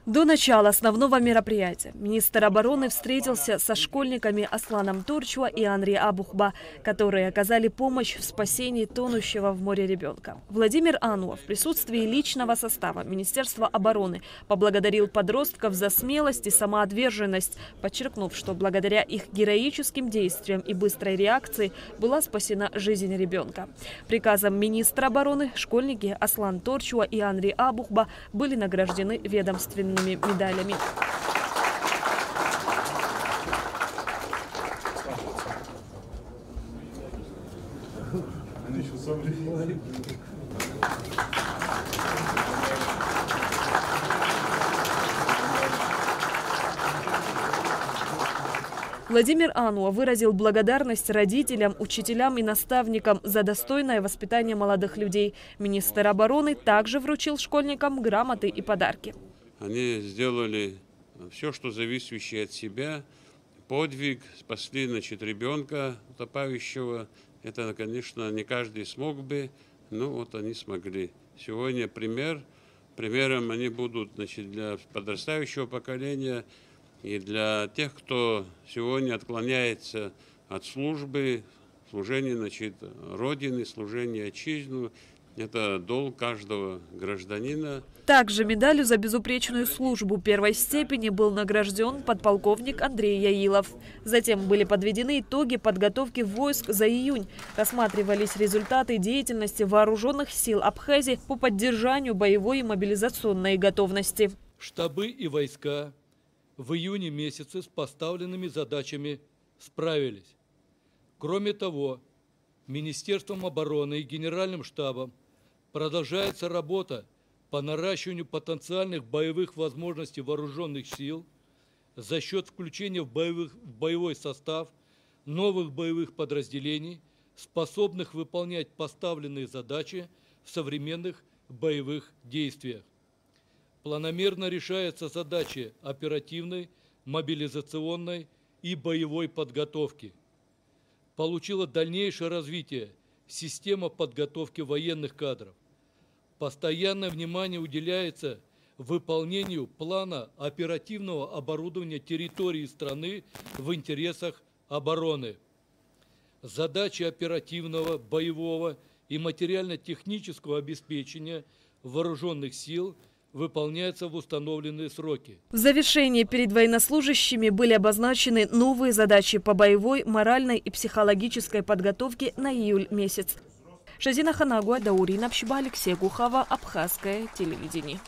До начала основного мероприятия министр обороны встретился со школьниками Асланом Торчуа и Анри Абухба, которые оказали помощь в спасении тонущего в море ребенка. Владимир Ануа в присутствии личного состава Министерства обороны поблагодарил подростков за смелость и самоотверженность, подчеркнув, что благодаря их героическим действиям и быстрой реакции была спасена жизнь ребенка. Приказом министра обороны школьники Аслан Торчуа и Анри Абухба были награждены ведомственными медалями. Владимир Ануа выразил благодарность родителям, учителям и наставникам за достойное воспитание молодых людей. Министр обороны также вручил школьникам грамоты и подарки. Они сделали все, что зависящее от себя, подвиг, спасли, ребенка утопающего. Это, конечно, не каждый смог бы, но вот они смогли. Сегодня примером они будут, для подрастающего поколения и для тех, кто сегодня отклоняется от службы, служения, Родины, служения Отчизну. Это долг каждого гражданина. Также медалью за безупречную службу первой степени был награжден подполковник Андрей Яилов. Затем были подведены итоги подготовки войск за июнь. Рассматривались результаты деятельности вооруженных сил Абхазии по поддержанию боевой и мобилизационной готовности. Штабы и войска в июне месяце с поставленными задачами справились. Кроме того, Министерством обороны и Генеральным штабом продолжается работа по наращиванию потенциальных боевых возможностей вооруженных сил за счет включения в боевой состав новых боевых подразделений, способных выполнять поставленные задачи в современных боевых действиях. Планомерно решаются задачи оперативной, мобилизационной и боевой подготовки. Получила дальнейшее развитие система подготовки военных кадров. Постоянное внимание уделяется выполнению плана оперативного оборудования территории страны в интересах обороны. Задачи оперативного, боевого и материально-технического обеспечения вооруженных сил выполняются в установленные сроки. В завершении перед военнослужащими были обозначены новые задачи по боевой, моральной и психологической подготовке на июль месяц. Шазина Ханагуа, Даурин Апшиба, Алексей Гухова, Абхазское телевидение.